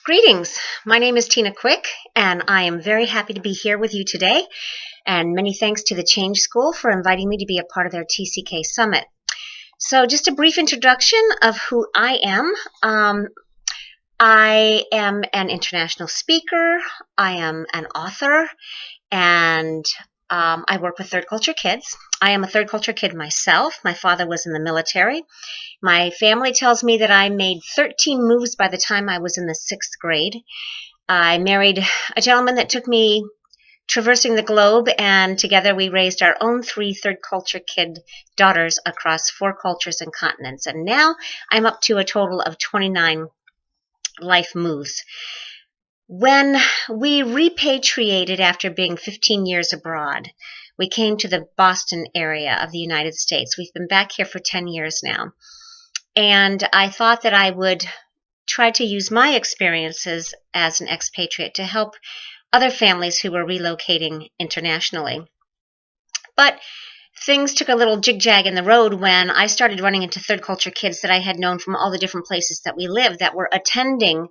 Greetings. My name is Tina Quick, and I am very happy to be here with you today. And many thanks to the Change School for inviting me to be a part of their TCK Summit. So just a brief introduction of who I am. I am an international speaker. I am an author, and I work with third culture kids. I am a third culture kid myself. My father was in the military. My family tells me that I made 13 moves by the time I was in the 6th grade. I married a gentleman that took me traversing the globe, and together we raised our own 3 third culture kid daughters across 4 cultures and continents. And now I'm up to a total of 29 life moves. When we repatriated after being 15 years abroad, we came to the Boston area of the United States. We've been back here for 10 years now. And I thought that I would try to use my experiences as an expatriate to help other families who were relocating internationally. But things took a little jig-jag in the road when I started running into third culture kids that I had known from all the different places that we lived that were attending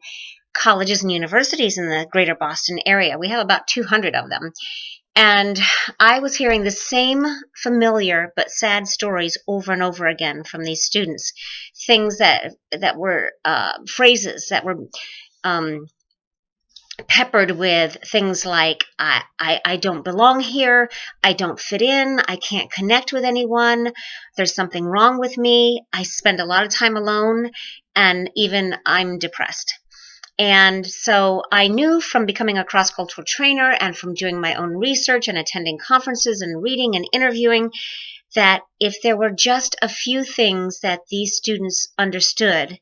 colleges and universities in the greater Boston area. We have about 200 of them. And I was hearing the same familiar but sad stories over and over again from these students. Things that were phrases that were peppered with things like, I don't belong here, I don't fit in, I can't connect with anyone, there's something wrong with me, I spend a lot of time alone, and even I'm depressed. And so I knew from becoming a cross-cultural trainer and from doing my own research and attending conferences and reading and interviewing that if there were just a few things that these students understood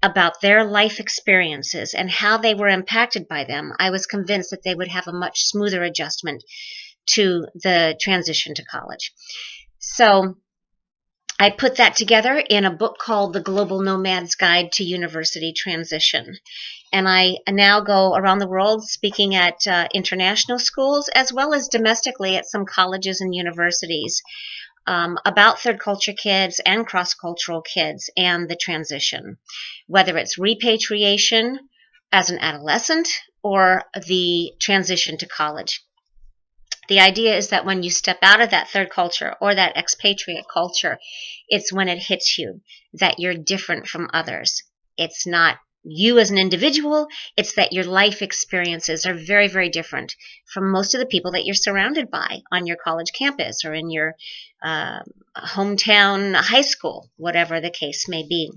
about their life experiences and how they were impacted by them, I was convinced that they would have a much smoother adjustment to the transition to college. So I put that together in a book called The Global Nomads Guide to University Transition. And I now go around the world speaking at international schools as well as domestically at some colleges and universities about third culture kids and cross-cultural kids and the transition, whether it's repatriation as an adolescent or the transition to college. The idea is that when you step out of that third culture or that expatriate culture, it's when it hits you that you're different from others. It's not you as an individual, it's that your life experiences are very, very different from most of the people that you're surrounded by on your college campus or in your hometown high school, whatever the case may be.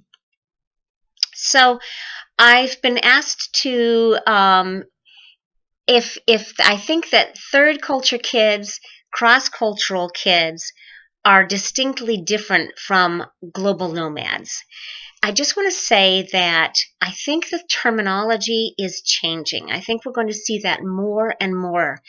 So I've been asked to if I think that third culture kids, cross-cultural kids are distinctly different from global nomads. I just want to say that I think the terminology is changing. I think we're going to see that more and more.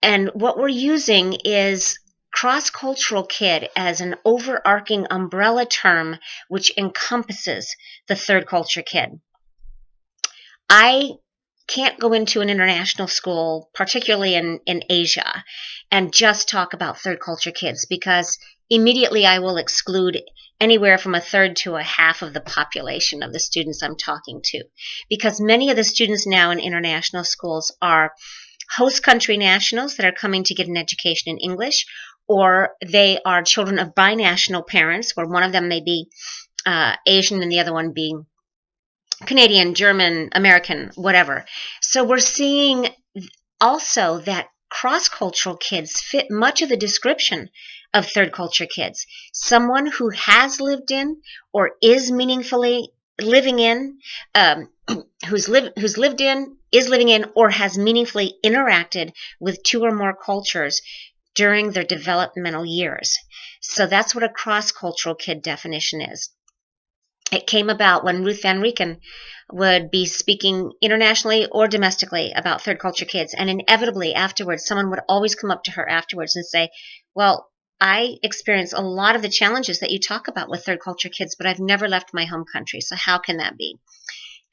And what we're using is cross-cultural kid as an overarching umbrella term which encompasses the third culture kid. I can't go into an international school, particularly in Asia, and just talk about third culture kids because immediately I will exclude anywhere from a third to a half of the population of the students I'm talking to. Because many of the students now in international schools are host country nationals that are coming to get an education in English, or they are children of binational parents where one of them may be Asian and the other one being Canadian, German, American, whatever. So we're seeing also that cross-cultural kids fit much of the description of third culture kids. Someone who has lived in or is meaningfully living in, who's lived in, is living in, or has meaningfully interacted with 2 or more cultures during their developmental years. So that's what a cross-cultural kid definition is. It came about when Ruth Van Reken would be speaking internationally or domestically about third culture kids, and inevitably afterwards, someone would always come up to her afterwards and say, well, I experience a lot of the challenges that you talk about with third culture kids, but I've never left my home country, so how can that be?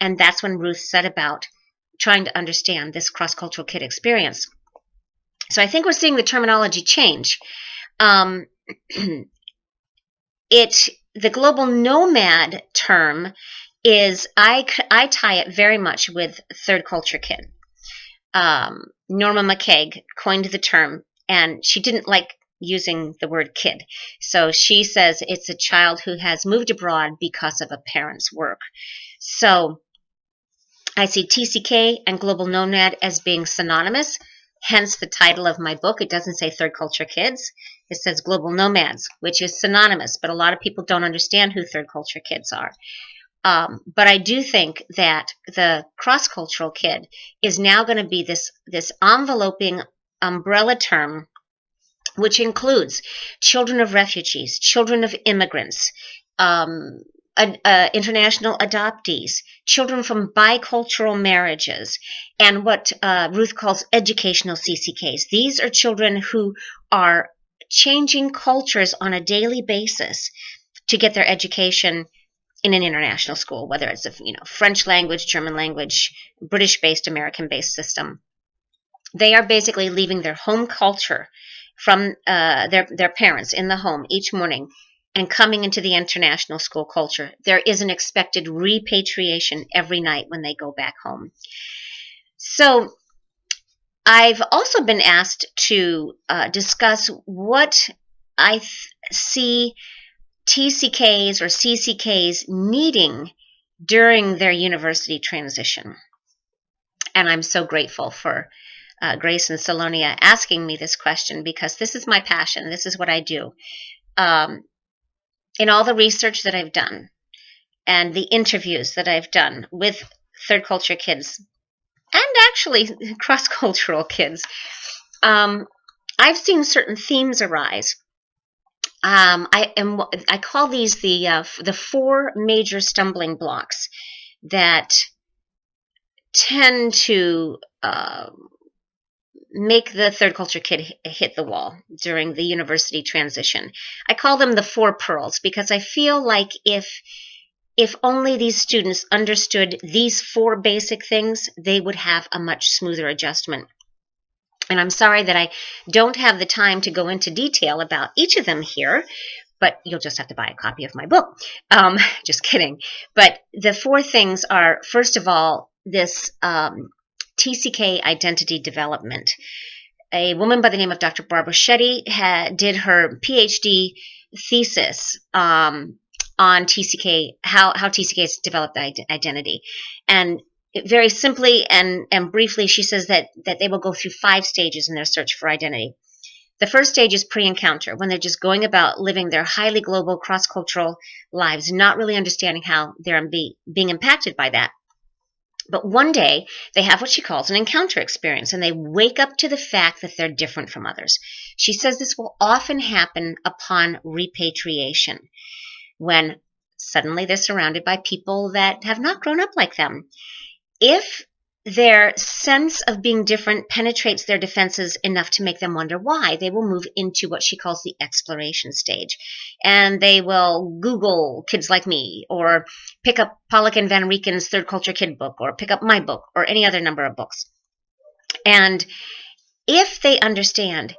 And that's when Ruth set about trying to understand this cross-cultural kid experience. So I think we're seeing the terminology change. The global nomad term is I tie it very much with third culture kid. Norma McCaig coined the term, and she didn't like using the word kid. So she says it's a child who has moved abroad because of a parent's work. So I see TCK and Global Nomad as being synonymous, hence the title of my book. It doesn't say third culture kids. It says Global Nomads, which is synonymous, but a lot of people don't understand who third culture kids are. But I do think that the cross-cultural kid is now going to be this enveloping umbrella term, which includes children of refugees, children of immigrants, international adoptees, children from bicultural marriages, and what Ruth calls educational CCKs. These are children who are changing cultures on a daily basis to get their education in an international school, whether it's a French language, German language, British-based, American-based system. They are basically leaving their home culture from their parents in the home each morning and coming into the international school culture. There is an expected repatriation every night when they go back home. So I've also been asked to discuss what I see TCKs or CCKs needing during their university transition. And I'm so grateful for Grace and Salonia asking me this question, because this is my passion. This is what I do. In all the research that I've done and the interviews that I've done with third culture kids and actually cross-cultural kids, I've seen certain themes arise. I call these the four major stumbling blocks that tend to make the third culture kid hit the wall during the university transition. I call them the four pearls, because I feel like if only these students understood these four basic things, they would have a much smoother adjustment. And I'm sorry that I don't have the time to go into detail about each of them here, but you'll just have to buy a copy of my book. Just kidding. But the four things are, first of all, this TCK Identity Development. A woman by the name of Dr. Barbara Shetty did her PhD thesis on TCK, how TCKs develop identity. And very simply and briefly, she says that they will go through 5 stages in their search for identity. The first stage is pre-encounter, when they're just going about living their highly global, cross-cultural lives, not really understanding how they're being impacted by that. But one day, they have what she calls an encounter experience, and they wake up to the fact that they're different from others. She says this will often happen upon repatriation, when suddenly they're surrounded by people that have not grown up like them. If their sense of being different penetrates their defenses enough to make them wonder why, they will move into what she calls the exploration stage. And they will Google Kids Like Me, or pick up Pollock and Van Rieken's Third Culture Kid book, or pick up my book, or any other number of books. And if they understand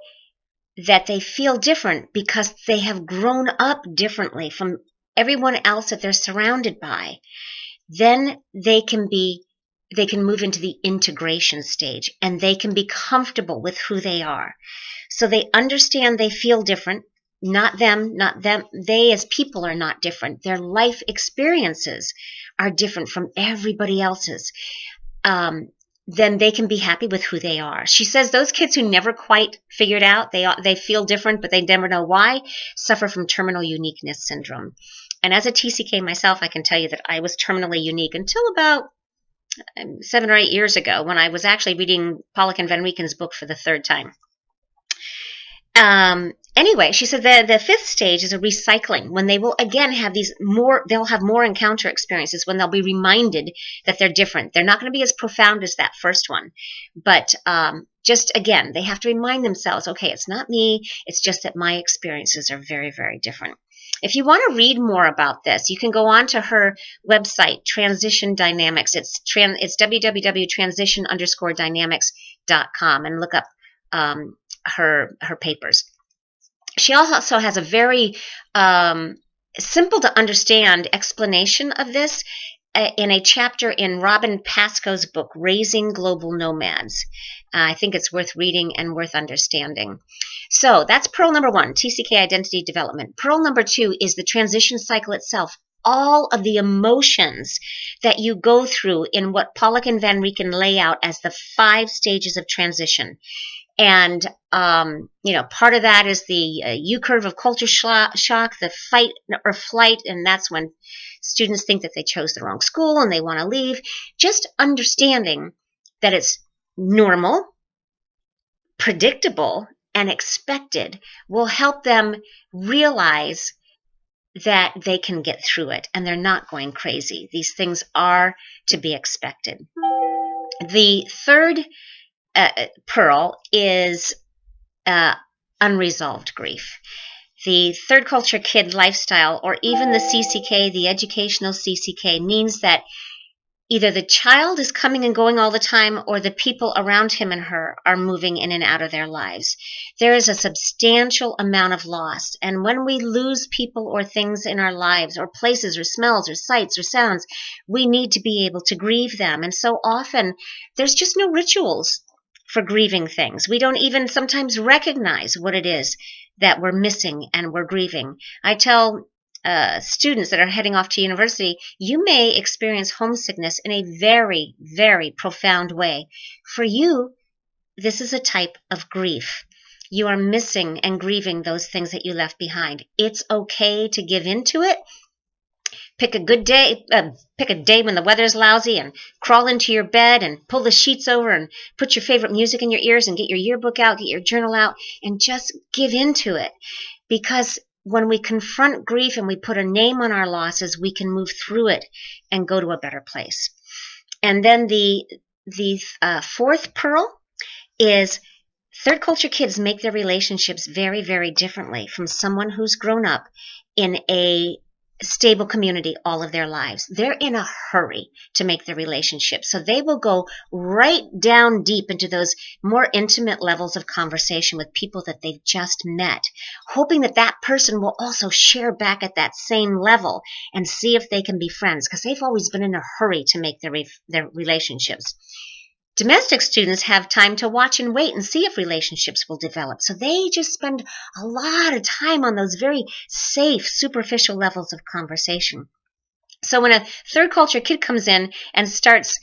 that they feel different because they have grown up differently from everyone else that they're surrounded by, then they can move into the integration stage, and they can be comfortable with who they are. So they understand they feel different, not them. They as people are not different. Their life experiences are different from everybody else's. Then they can be happy with who they are. She says those kids who never quite figured out they feel different, but they never know why, suffer from terminal uniqueness syndrome. And as a TCK myself, I can tell you that I was terminally unique until about 7 or 8 years ago, when I was actually reading Pollock and Van Rieken's book for the 3rd time. Anyway, she said the 5th stage is a recycling, when they will again have they'll have more encounter experiences, when they'll be reminded that they're different. They're not going to be as profound as that first one, but just again, they have to remind themselves, okay, it's not me, it's just that my experiences are very, very different. If you want to read more about this, you can go on to her website, Transition Dynamics. It's www.transition_dynamics.com, and look up her papers. She also has a very simple to understand explanation of this in a chapter in Robin Pascoe's book, Raising Global Nomads. I think it's worth reading and worth understanding. So that's pearl number 1, TCK Identity Development. Pearl number 2 is the transition cycle itself. All of the emotions that you go through in what Pollock and Van Rieken lay out as the 5 stages of transition. And, part of that is the U-curve of culture shock, the fight or flight, and that's when students think that they chose the wrong school and they want to leave. Just understanding that it's normal, predictable, and expected will help them realize that they can get through it and they're not going crazy. These things are to be expected. The third pearl is unresolved grief. The third culture kid lifestyle, or even the CCK, the educational CCK, means that either the child is coming and going all the time or the people around him and her are moving in and out of their lives. There is a substantial amount of loss. And when we lose people or things in our lives, or places or smells or sights or sounds, we need to be able to grieve them. And so often there's just no rituals for grieving things. We don't even sometimes recognize what it is that we're missing and we're grieving. I tell students that are heading off to university, you may experience homesickness in a very, very profound way. For you, this is a type of grief. You are missing and grieving those things that you left behind. It's okay to give into it. Pick a good day, pick a day when the weather's lousy and crawl into your bed and pull the sheets over and put your favorite music in your ears and get your yearbook out, get your journal out, and just give into it. Because when we confront grief and we put a name on our losses, we can move through it and go to a better place. And then the fourth pearl is third culture kids make their relationships very, very differently from someone who's grown up in a stable community all of their lives. They're in a hurry to make their relationships. So they will go right down deep into those more intimate levels of conversation with people that they've just met, hoping that that person will also share back at that same level and see if they can be friends, because they've always been in a hurry to make their relationships. Domestic students have time to watch and wait and see if relationships will develop. So they just spend a lot of time on those very safe, superficial levels of conversation. So when a third culture kid comes in and starts,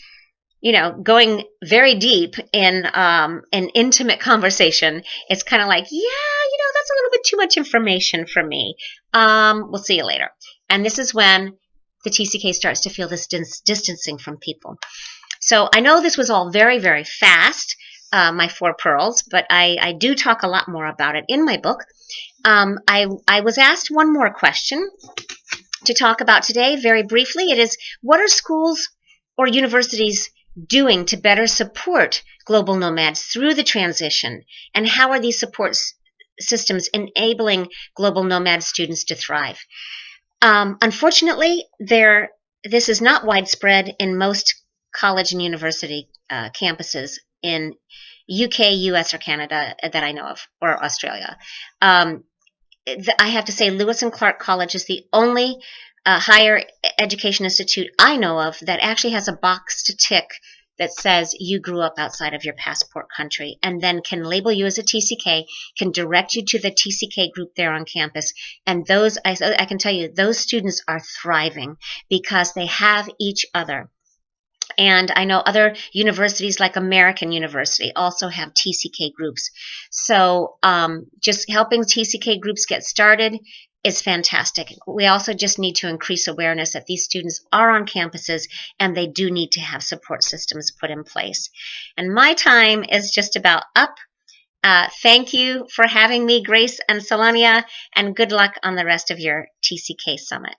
going very deep in an intimate conversation, it's kind of like, that's a little bit too much information for me. We'll see you later. And this is when the TCK starts to feel this distancing from people. So I know this was all very, very fast, my 4 pearls, but I do talk a lot more about it in my book. I was asked one more question to talk about today, very briefly. It is, what are schools or universities doing to better support global nomads through the transition? And how are these support systems enabling global nomad students to thrive? Unfortunately, this is not widespread in most college and university campuses in UK, US, or Canada that I know of, or Australia. I have to say Lewis and Clark College is the only higher education institute I know of that actually has a box to tick that says you grew up outside of your passport country, and then can label you as a TCK, can direct you to the TCK group there on campus. And those, I can tell you, those students are thriving because they have each other. And I know other universities like American University also have TCK groups. So just helping TCK groups get started is fantastic. We also just need to increase awareness that these students are on campuses and they do need to have support systems put in place. And my time is just about up. Thank you for having me, Grace and Salonia, and good luck on the rest of your TCK Summit.